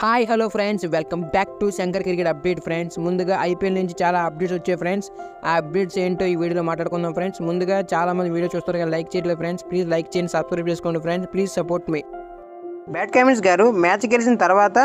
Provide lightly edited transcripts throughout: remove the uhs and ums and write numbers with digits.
Hi hello friends, welcome back to Shankar cricket update friends. ముందుగా IPL నుంచి చాలా updates వచ్చాయి ఫ్రెండ్స్. ఆ అప్డేట్స్ ఏంటో ఈ వీడియోలో మాట్లాడుకుందాం ఫ్రెండ్స్. ముందుగా చాలా మంది వీడియో చూస్తారు కదా, లైక్ చేయట్లేదు ఫ్రెండ్స్. ప్లీజ్ లైక్ చేయండి, సబ్స్క్రైబ్ చేసుకోండి friends. Please support me. Pat Cummins గారు మ్యాచ్ గెలిచిన తర్వాత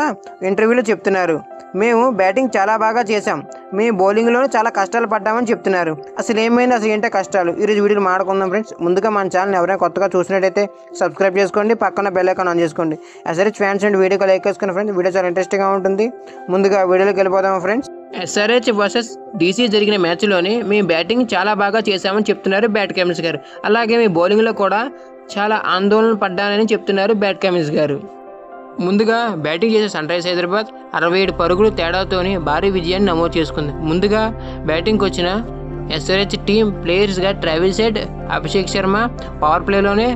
ఇంటర్వ్యూలో చెప్తున్నారు, మేము బ్యాటింగ్ చాలా బాగా చేశాం, మీ బౌలింగ్లోనూ చాలా కష్టాలు పడ్డామని చెప్తున్నారు. అసలు ఏమైంది, అసలు ఏంటో కష్టాలు, ఈరోజు వీడియోలో మాట్లాడుకుందాం ఫ్రెండ్స్. ముందుగా మన ఛానల్ ఎవరైనా కొత్తగా చూసినట్టయితే సబ్స్క్రైబ్ చేసుకోండి, పక్కన బెల్ ఐకాన్ ఆన్ చేసుకోండి. ఎస్ఆర్హెచ్ ఫ్యాన్స్ అండ్ వీడియోకి లైక్ చేసుకోండి ఫ్రెండ్స్. వీడియో చాలా ఇంట్రెస్టింగ్గా ఉంటుంది. ముందుగా వీడియోలోకి వెళ్ళిపోదాం ఫ్రెండ్స్. ఎస్ఆర్హెచ్ వర్సెస్ డీసీ జరిగిన మ్యాచ్లోని మీ బ్యాటింగ్ చాలా బాగా చేశామని చెప్తున్నారు బ్యాట్ కమిన్స్ గారు. అలాగే మీ బౌలింగ్లో కూడా చాలా ఆందోళన పడ్డానని చెప్తున్నారు బ్యాట్ కమిన్స్ గారు. ముందుగా బ్యాటింగ్ చేసే సన్ రైజర్స్ హైదరాబాద్ 67 పరుగులు తేడాతోని భారీ విజయాన్ని నమోదు చేసుకుంది. ముందుగా బ్యాటింగ్కి వచ్చిన ఎస్ఆర్హెచ్ టీం ప్లేయర్స్గా Travis Head, Abhishek Sharma power ప్లేలోనే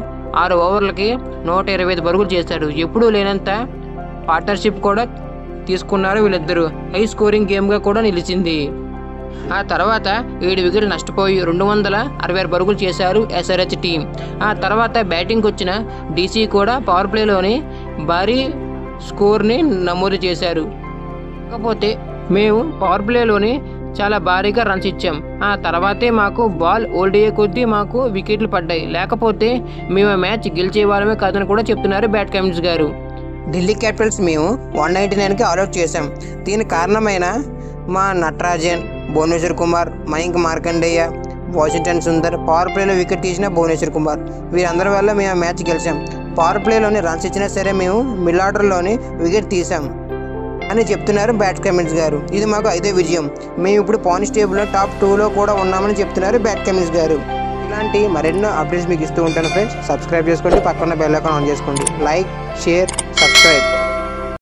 6 ఓవర్లకి 125 పరుగులు చేశారు. ఎప్పుడూ లేనంత పార్ట్నర్షిప్ కూడా తీసుకున్నారు వీళ్ళిద్దరూ. హై స్కోరింగ్ గేమ్గా కూడా నిలిచింది. ఆ తర్వాత 7 వికెట్లు నష్టపోయి 266 పరుగులు చేశారు ఎస్ఆర్హెచ్ టీం. ఆ తర్వాత బ్యాటింగ్కి వచ్చిన డీసీ కూడా పవర్ ప్లేలోని భారీ స్కోర్ని నమోదు చేశారు. కాకపోతే మేము పవర్ ప్లేలోని చాలా భారీగా రన్స్ ఇచ్చాం. ఆ తర్వాతే మాకు బాల్ ఓల్డ్ అయ్యే కొద్దీ మాకు వికెట్లు పడ్డాయి, లేకపోతే మేము మ్యాచ్ గెలిచే వాళ్ళమే కాదని కూడా చెప్తున్నారు బ్యాట్ కమిన్స్ గారు. ఢిల్లీ క్యాపిటల్స్ మేము 199కి ఆల్అౌట్ చేశాం. దీనికి కారణమైన మా నటరాజన్, భువనేశ్వర్ కుమార్, మయాంక్ మార్కండేయ, వాషింగ్టన్ సుందర్, పవర్ ప్లేలో వికెట్ తీసిన భువనేశ్వర్ కుమార్, వీరందరి వల్ల మేము ఆ మ్యాచ్ గెలిచాం. పవర్ ప్లేలోని రన్స్ ఇచ్చినా సరే మేము మిడిల్ ఆర్డర్లోని వికెట్ తీసాం అని చెప్తున్నారు బ్యాట్ కమిన్స్ గారు. ఇది మాకు 5వ విజయం. మేము ఇప్పుడు పాయింట్స్ టేబుల్లో టాప్ 2లో కూడా ఉన్నామని చెప్తున్నారు బ్యాట్ కమిన్స్ గారు. ఇలాంటి మరెన్నో అప్డేట్స్ మీకు ఇస్తూ ఉంటాను ఫ్రెండ్స్. సబ్స్క్రైబ్ చేసుకోండి, పక్కన బెల్ ఐకాన్ ఆన్ చేసుకోండి. Like, share, subscribe.